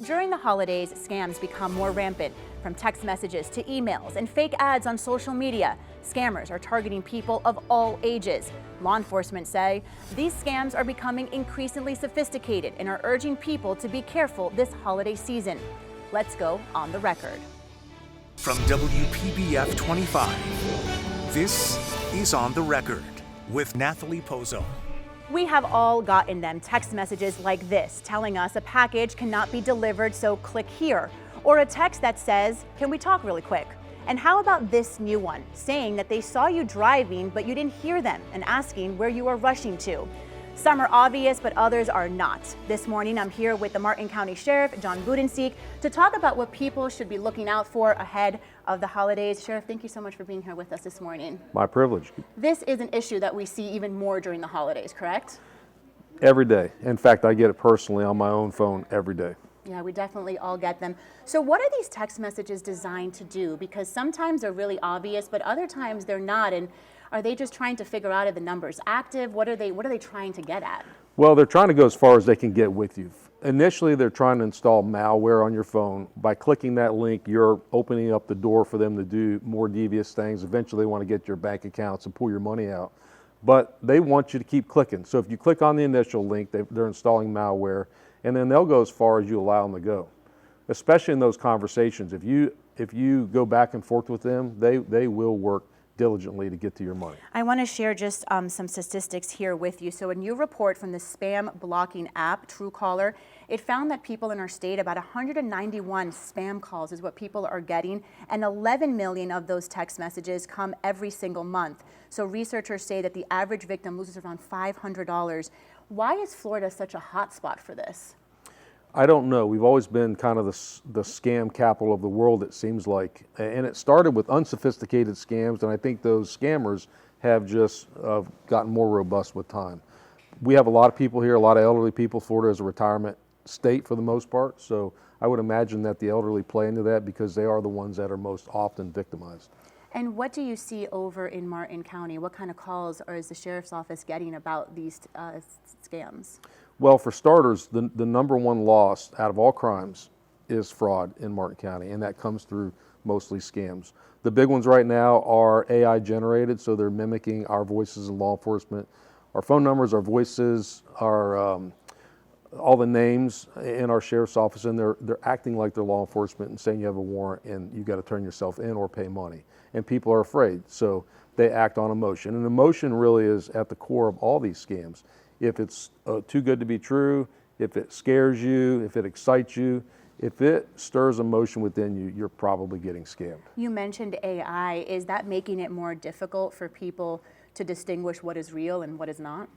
During the holidays, scams become more rampant. From text messages to emails and fake ads on social media, scammers are targeting people of all ages. Law enforcement say these scams are becoming increasingly sophisticated and are urging people to be careful this holiday season. Let's go on the record. From WPBF 25, this is On the Record with Nathalie Pozo. We have all gotten them text messages like this telling us a package cannot be delivered, so click here. Or a text that says, can we talk really quick? And how about this new one, saying that they saw you driving but you didn't hear them and asking where you are rushing to. Some are obvious, but others are not. This morning, I'm here with the Martin County Sheriff, John Budensiek, to talk about what people should be looking out for ahead of the holidays. Sheriff, thank you so much for being here with us this morning. My privilege. This is an issue that we see even more during the holidays, correct? Every day. In fact, I get it personally on my own phone every day. Yeah, we definitely all get them. So what are these text messages designed to do? Because sometimes they're really obvious, but other times they're not. And are they just trying to figure out if the number's active? What are they trying to get at? Well, they're trying to go as far as they can get with you. Initially, they're trying to install malware on your phone. By clicking that link, you're opening up the door for them to do more devious things. Eventually, they want to get your bank accounts and pull your money out. But they want you to keep clicking. So if you click on the initial link, they're installing malware, and then they'll go as far as you allow them to go. Especially in those conversations, if you go back and forth with them, they will work diligently to get to your money. I want to share just some statistics here with you. So a new report from the spam blocking app, Truecaller, it found that people in our state, about 191 spam calls is what people are getting, and 11 million of those text messages come every single month. So researchers say that the average victim loses around $500. Why is Florida such a hot spot for this? I don't know. We've always been kind of the scam capital of the world, it seems like. And it started with unsophisticated scams, and I think those scammers have just gotten more robust with time. We have a lot of people here, a lot of elderly people. Florida is a retirement state for the most part, so I would imagine that the elderly play into that because they are the ones that are most often victimized. And what do you see over in Martin County? What kind of calls is the sheriff's office getting about these scams? Well, for starters, the number one loss out of all crimes is fraud in Martin County, and that comes through mostly scams. The big ones right now are AI generated, so they're mimicking our voices in law enforcement. Our phone numbers, our voices, our all the names in our sheriff's office, and they're acting like they're law enforcement and saying you have a warrant and you got to turn yourself in or pay money. And people are afraid, so they act on emotion. And emotion really is at the core of all these scams. If it's too good to be true, if it scares you, if it excites you, if it stirs emotion within you, you're probably getting scammed. You mentioned AI. Is that making it more difficult for people to distinguish what is real and what is not?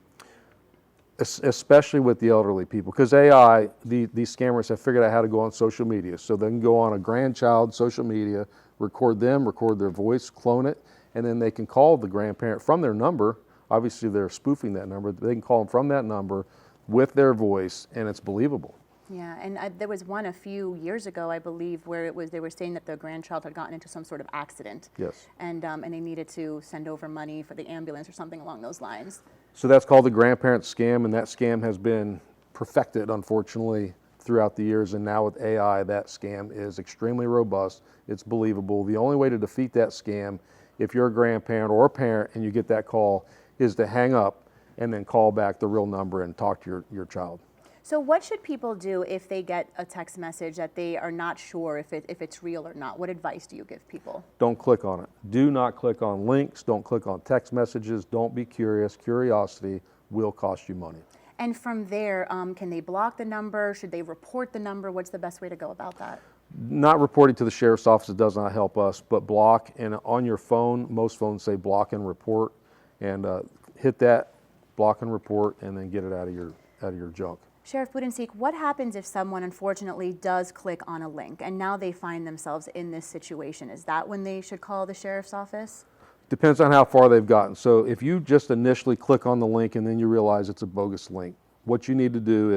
Especially with the elderly people, because AI, these scammers have figured out how to go on social media. So they can go on a grandchild's social media, record them, record their voice, clone it, and then they can call the grandparent from their number. Obviously, they're spoofing that number. They can call them from that number with their voice, and it's believable. Yeah, and there was one a few years ago, I believe, where they were saying that the grandchild had gotten into some sort of accident. Yes. And they needed to send over money for the ambulance or something along those lines. So that's called the grandparent scam, and that scam has been perfected, unfortunately, throughout the years. And now with AI, that scam is extremely robust. It's believable. The only way to defeat that scam, if you're a grandparent or a parent and you get that call, is to hang up and then call back the real number and talk to your child. So what should people do if they get a text message that they are not sure if it's real or not? What advice do you give people? Don't click on it. Do not click on links. Don't click on text messages. Don't be curious. Curiosity will cost you money. And from there, can they block the number? Should they report the number? What's the best way to go about that? Not reporting to the sheriff's office, it does not help us, but block. And on your phone, most phones say block and report. And hit that, block and report, and then get it out of your junk. Sheriff Budensiek, what happens if someone unfortunately does click on a link and now they find themselves in this situation? Is that when they should call the sheriff's office? Depends on how far they've gotten. So if you just initially click on the link and then you realize it's a bogus link, what you need to do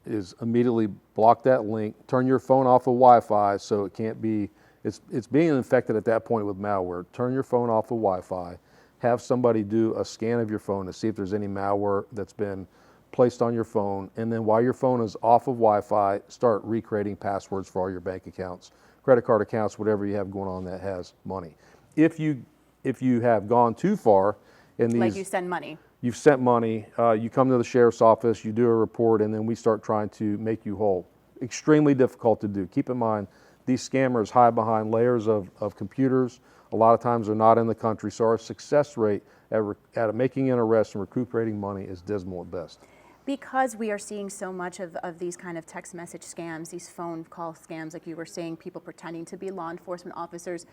is immediately block that link, turn your phone off of Wi-Fi so it can't be, it's being infected at that point with malware. Turn your phone off of Wi-Fi, have somebody do a scan of your phone to see if there's any malware that's been placed on your phone, and then while your phone is off of Wi-Fi, start recreating passwords for all your bank accounts, credit card accounts, whatever you have going on that has money. If you have gone too far, and Like you send money. you've sent money, you come to the sheriff's office, you do a report, and then we start trying to make you whole. Extremely difficult to do. Keep in mind, these scammers hide behind layers of computers. A lot of times they're not in the country, so our success rate at making an arrest and recuperating money is dismal at best. Because we are seeing so much of these kind of text message scams, these phone call scams, like you were saying, people pretending to be law enforcement officers,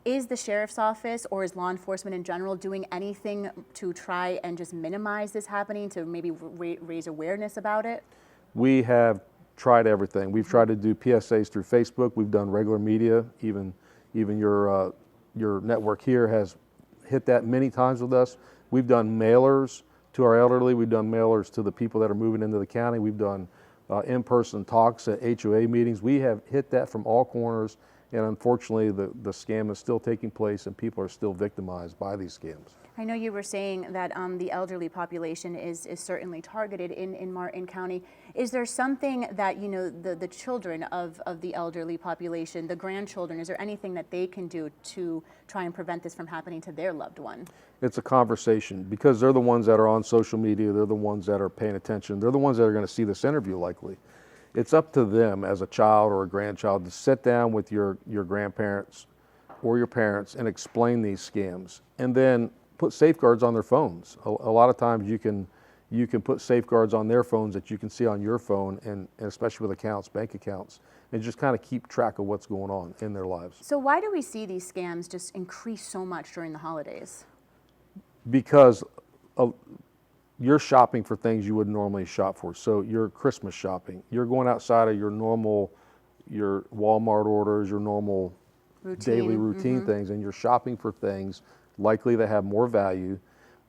is the sheriff's office or is law enforcement in general doing anything to try and just minimize this happening, to maybe raise awareness about it? We have tried everything. We've tried to do PSAs through Facebook. We've done regular media. Even your network here has hit that many times with us. We've done mailers to our elderly. We've done mailers to the people that are moving into the county. We've done in-person talks at HOA meetings. We have hit that from all corners, and unfortunately the scam is still taking place and people are still victimized by these scams. I know you were saying that the elderly population is certainly targeted in Martin County. Is there something that, you know, the children of the elderly population, the grandchildren, is there anything that they can do to try and prevent this from happening to their loved one? It's a conversation, because they're the ones that are on social media, they're the ones that are paying attention, they're the ones that are going to see this interview likely. It's up to them as a child or a grandchild to sit down with your grandparents or your parents and explain these scams, and then put safeguards on their phones. A lot of times you can put safeguards on their phones that you can see on your phone, and especially with accounts, bank accounts, and just kind of keep track of what's going on in their lives. So why do we see these scams just increase so much during the holidays? Because you're shopping for things you would normally shop for. So you're Christmas shopping. You're going outside of your Walmart orders, your normal daily routine things, and you're shopping for things likely that have more value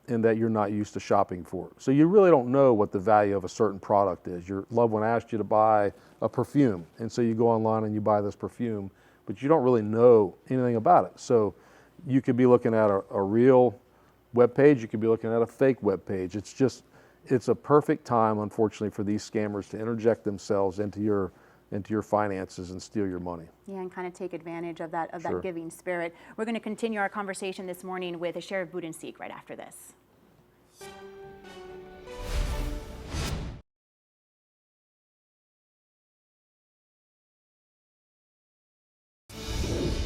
and that you're not used to shopping for. So you really don't know what the value of a certain product is. Your loved one asked you to buy a perfume, and so you go online and you buy this perfume, but you don't really know anything about it. So you could be looking at a real web page, you could be looking at a fake web page. It's a perfect time, unfortunately, for these scammers to interject themselves into your finances and steal your money. Yeah, and kind of take advantage of that Sure. giving spirit. We're going to continue our conversation this morning with Sheriff Budensiek right after this.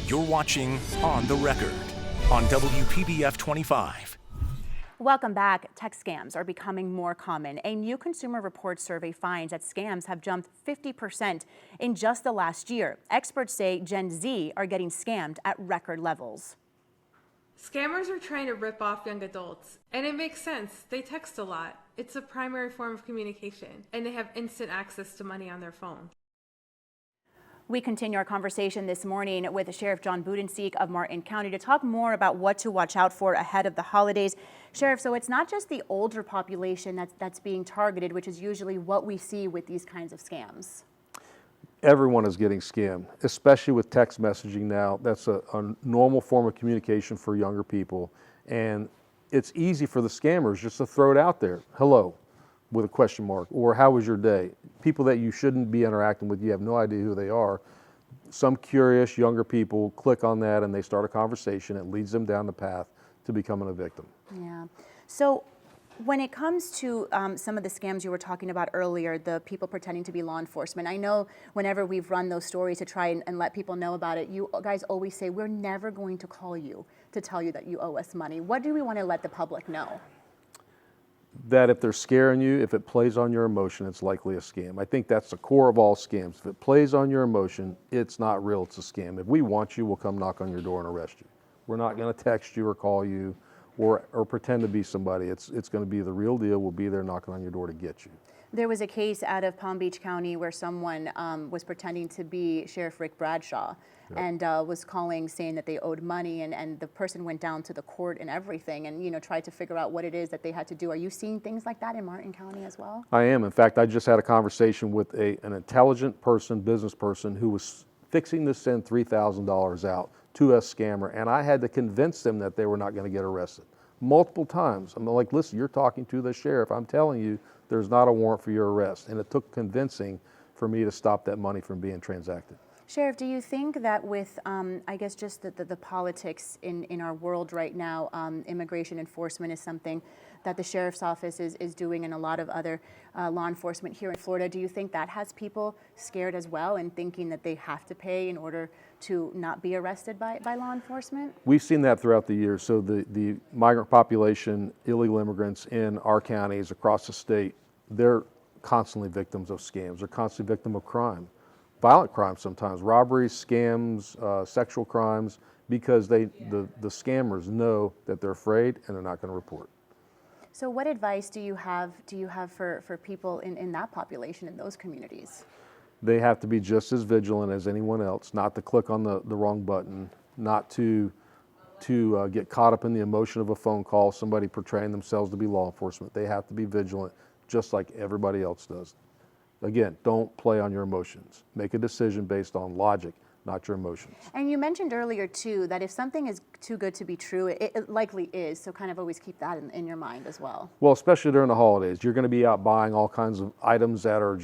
You're watching On the Record on WPBF 25. Welcome back. Text scams are becoming more common. A new Consumer Reports survey finds that scams have jumped 50% in just the last year. Experts say Gen Z are getting scammed at record levels. Scammers are trying to rip off young adults, and it makes sense. They text a lot. It's a primary form of communication, and they have instant access to money on their phone. We continue our conversation this morning with Sheriff John Budensiek of Martin County to talk more about what to watch out for ahead of the holidays. Sheriff, so it's not just the older population that's being targeted, which is usually what we see with these kinds of scams. Everyone is getting scammed, especially with text messaging now. That's a normal form of communication for younger people. And it's easy for the scammers just to throw it out there. Hello, with a question mark, or how was your day? People that you shouldn't be interacting with, you have no idea who they are. Some curious younger people click on that and they start a conversation. It leads them down the path to becoming a victim. Yeah. So when it comes to some of the scams you were talking about earlier, the people pretending to be law enforcement, I know whenever we've run those stories to try and let people know about it, you guys always say, we're never going to call you to tell you that you owe us money. What do we want to let the public know? That if they're scaring you, if it plays on your emotion, it's likely a scam. I think that's the core of all scams. If it plays on your emotion, it's not real, it's a scam. If we want you, we'll come knock on your door and arrest you. We're not going to text you or call you or pretend to be somebody. It's going to be the real deal. We'll be there knocking on your door to get you. There was a case out of Palm Beach County where someone was pretending to be Sheriff Rick Bradshaw. Yep. And was calling saying that they owed money, and the person went down to the court and everything and, you know, tried to figure out what it is that they had to do. Are you seeing things like that in Martin County as well? I am. In fact, I just had a conversation with an intelligent person, business person, who was fixing to send $3,000 out to a scammer, and I had to convince them that they were not going to get arrested multiple times. I'm like, listen, you're talking to the sheriff. I'm telling you There's not a warrant for your arrest. And it took convincing for me to stop that money from being transacted. Sheriff, do you think that with, I guess, just the politics in our world right now, immigration enforcement is something that the Sheriff's Office is doing and a lot of other law enforcement here in Florida. Do you think that has people scared as well and thinking that they have to pay in order to not be arrested by law enforcement? We've seen that throughout the years. So the migrant population, illegal immigrants in our counties across the state, they're constantly victims of scams. They're constantly victims of crime. Violent crimes sometimes, robberies, scams, sexual crimes, because the scammers know that they're afraid and they're not going to report. So what advice do you have for people in that population, in those communities? They have to be just as vigilant as anyone else, not to click on the wrong button, not to get caught up in the emotion of a phone call, somebody portraying themselves to be law enforcement. They have to be vigilant just like everybody else does. Again, don't play on your emotions. Make a decision based on logic, not your emotions. And you mentioned earlier, too, that if something is too good to be true, it likely is. So kind of always keep that in your mind as well. Well, especially during the holidays. You're going to be out buying all kinds of items that are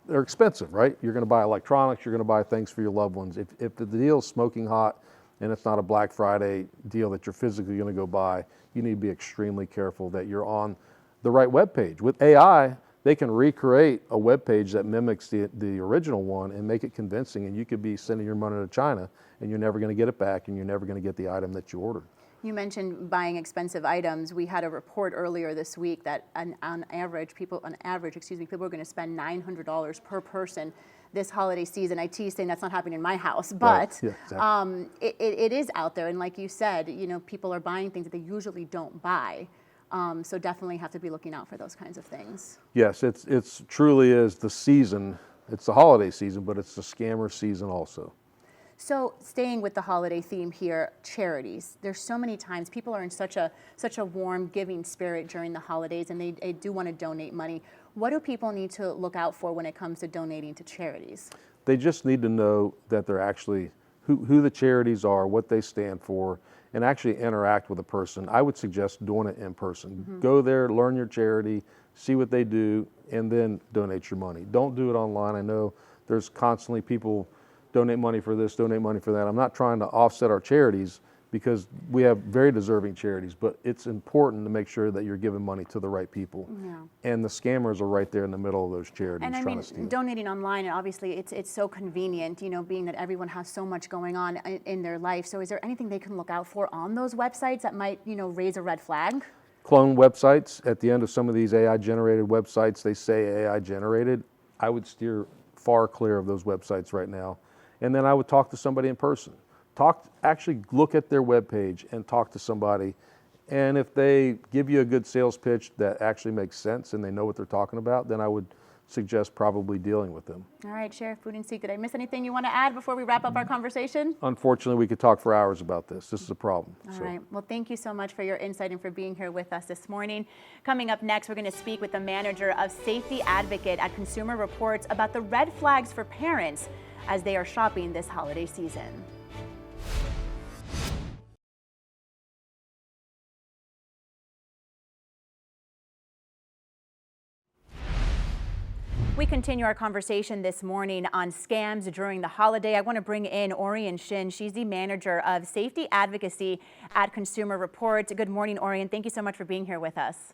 they're expensive, right? You're going to buy electronics. You're going to buy things for your loved ones. If the deal is smoking hot and it's not a Black Friday deal that you're physically going to go buy, you need to be extremely careful that you're on the right web page. With AI, they can recreate a web page that mimics the original one and make it convincing, and you could be sending your money to China and you're never going to get it back and you're never going to get the item that you ordered. You mentioned buying expensive items. We had a report earlier this week that on average, people are going to spend $900 per person this holiday season. I tease saying that's not happening in my house, but right. Yeah, exactly. It is out there. And like you said, people are buying things that they usually don't buy. So definitely have to be looking out for those kinds of things. Yes, it's truly is the season. It's the holiday season, but it's the scammer season also. So staying with the holiday theme here, charities. There's so many times people are in such a warm giving spirit during the holidays, and they do want to donate money. What do people need to look out for when it comes to donating to charities? They just need to know that they're actually who the charities are, what they stand for, and actually interact with a person. I would suggest doing it in person. Mm-hmm. Go there, learn your charity, see what they do, and then donate your money. Don't do it online. I know there's constantly people donate money for this, donate money for that. I'm not trying to offset our charities because we have very deserving charities, but it's important to make sure that you're giving money to the right people. Yeah. And the scammers are right there in the middle of those charities trying to steal. Donating online, obviously it's so convenient, being that everyone has so much going on in their life. So is there anything they can look out for on those websites that might, raise a red flag? Clone websites. At the end of some of these AI-generated websites, they say AI-generated. I would steer far clear of those websites right now. And then I would talk to somebody in person. Actually look at their webpage and talk to somebody. And if they give you a good sales pitch that actually makes sense and they know what they're talking about, then I would suggest probably dealing with them. All right, Sheriff Budensiek, did I miss anything you want to add before we wrap up our conversation? Unfortunately, we could talk for hours about this. This is a problem. All right. Well, thank you so much for your insight and for being here with us this morning. Coming up next, we're going to speak with the manager of Safety Advocate at Consumer Reports about the red flags for parents as they are shopping this holiday season. We continue our conversation this morning on scams during the holiday. I want to bring in Orion Shin. She's the manager of safety advocacy at Consumer Reports. Good morning, Orion. Thank you so much for being here with us.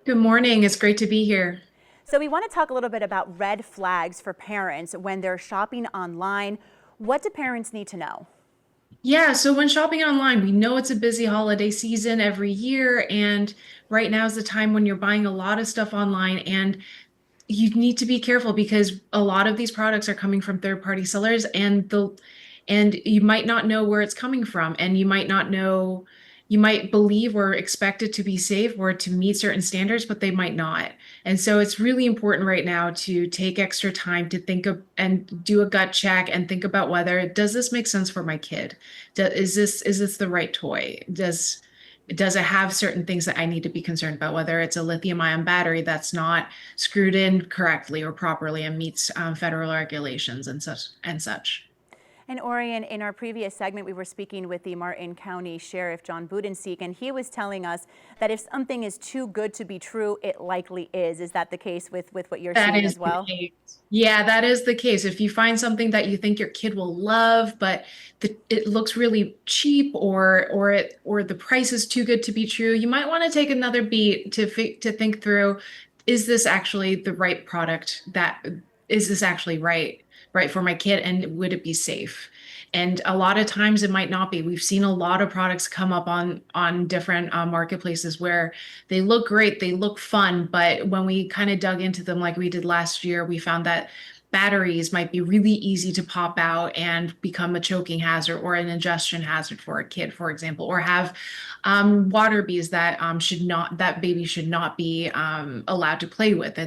Good morning. It's great to be here. So we want to talk a little bit about red flags for parents when they're shopping online. What do parents need to know? Yeah, so when shopping online, we know it's a busy holiday season every year, and right now is the time when you're buying a lot of stuff online, and you need to be careful because a lot of these products are coming from third-party sellers, and you might not know where it's coming from, and you might not know, you might believe or expect it to be safe or to meet certain standards, but they might not. And so it's really important right now to take extra time to think of and do a gut check and think about whether, does this make sense for my kid? Is this the right toy? Does it have certain things that I need to be concerned about, whether it's a lithium-ion battery that's not screwed in correctly or properly and meets federal regulations and such. And Orion, in our previous segment, we were speaking with the Martin County Sheriff, John Budenseek, and he was telling us that if something is too good to be true, it likely is. Is that the case with what you're seeing as well? Yeah, that is the case. If you find something that you think your kid will love, but it looks really cheap, or the price is too good to be true, you might want to take another beat to think through: is this actually the right product? Is this actually right for my kid, and would it be safe? And a lot of times it might not be. We've seen a lot of products come up on different marketplaces where they look great, they look fun, but when we kind of dug into them like we did last year, we found that batteries might be really easy to pop out and become a choking hazard or an ingestion hazard for a kid, for example, or have water bees that baby should not be allowed to play with.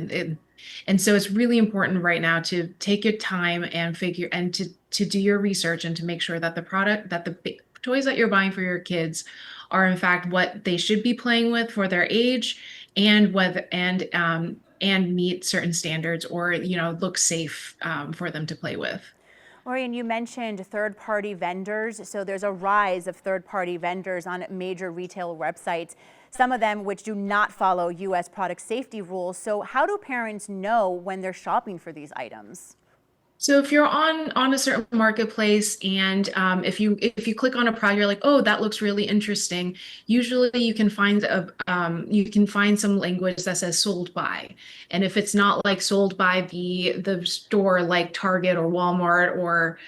And so it's really important right now to take your time and to do your research and to make sure that the toys that you're buying for your kids are in fact what they should be playing with for their age, and meet certain standards, or look safe for them to play with. Orion, you mentioned third-party vendors. So there's a rise of third-party vendors on major retail websites, some of them which do not follow U.S. product safety rules. So how do parents know when they're shopping for these items? So if you're on a certain marketplace, and if you click on a product, you're like, oh, that looks really interesting. Usually you can find some language that says sold by. And if it's not like sold by the store like Target or Walmart or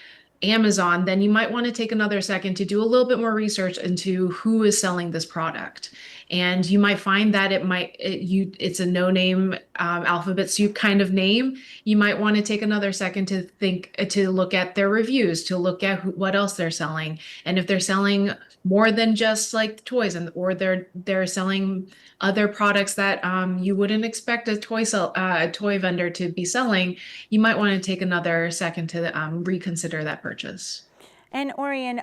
Amazon, then you might want to take another second to do a little bit more research into who is selling this product. And you might find that it's a no-name alphabet soup kind of name. You might want to take another second to look at their reviews, to look at what else they're selling, and if they're selling more than just like toys, or they're selling other products that you wouldn't expect a toy vendor to be selling, you might want to take another second to reconsider that purchase. And Orion,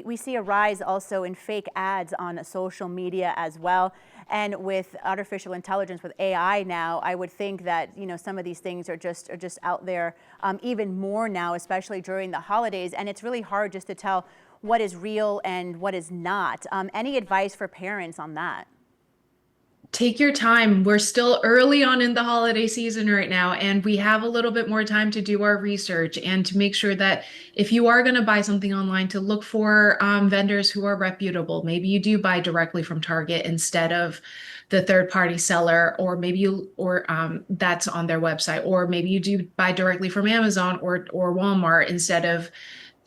we see a rise also in fake ads on social media as well. And with artificial intelligence, with AI now, I would think that, some of these things are just out there even more now, especially during the holidays. And it's really hard just to tell what is real and what is not. Any advice for parents on that? Take your time. We're still early on in the holiday season right now, and we have a little bit more time to do our research and to make sure that if you are going to buy something online, to look for vendors who are reputable. Maybe you do buy directly from Target instead of the third-party seller, or maybe that's on their website, or maybe you do buy directly from Amazon or Walmart instead of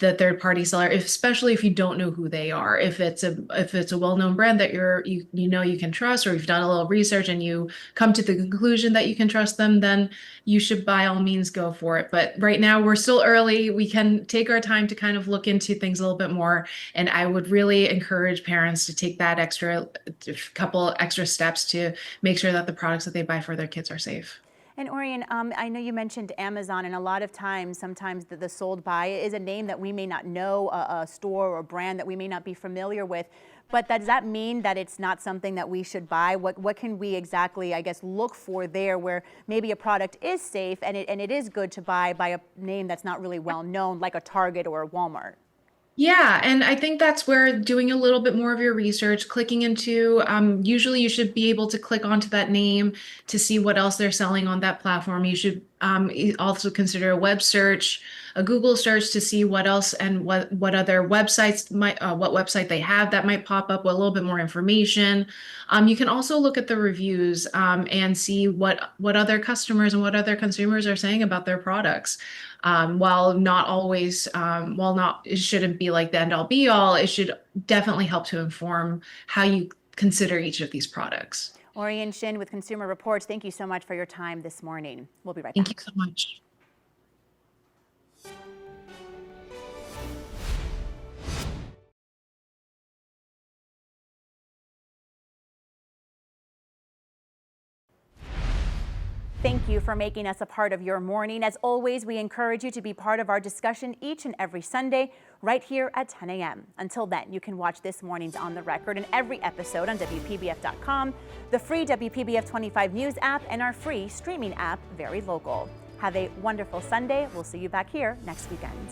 the third-party seller, especially if you don't know who they are. If it's a well-known brand that you can trust, or you've done a little research and you come to the conclusion that you can trust them, then you should by all means go for it. But right now we're still early. We can take our time to kind of look into things a little bit more. And I would really encourage parents to take that couple extra steps to make sure that the products that they buy for their kids are safe. And Orion, I know you mentioned Amazon, and a lot of times, sometimes the sold by is a name that we may not know, a store or brand that we may not be familiar with. But does that mean that it's not something that we should buy? What can we exactly, I guess, look for there where maybe a product is safe and it is good to buy by a name that's not really well known, like a Target or a Walmart? Yeah, and I think that's where doing a little bit more of your research, clicking into, usually you should be able to click onto that name to see what else they're selling on that platform. You should also consider a web search, a Google search, to see what else and what other websites what website they have that might pop up with a little bit more information. You can also look at the reviews and see what other customers and what other consumers are saying about their products. It shouldn't be like the end all be all, it should definitely help to inform how you consider each of these products. Orion Shin with Consumer Reports, thank you so much for your time this morning. We'll be right back. Thank you so much. Thank you for making us a part of your morning. As always, we encourage you to be part of our discussion each and every Sunday right here at 10 a.m. Until then, you can watch this morning's On the Record and every episode on WPBF.com, the free WPBF 25 News app, and our free streaming app, Very Local. Have a wonderful Sunday. We'll see you back here next weekend.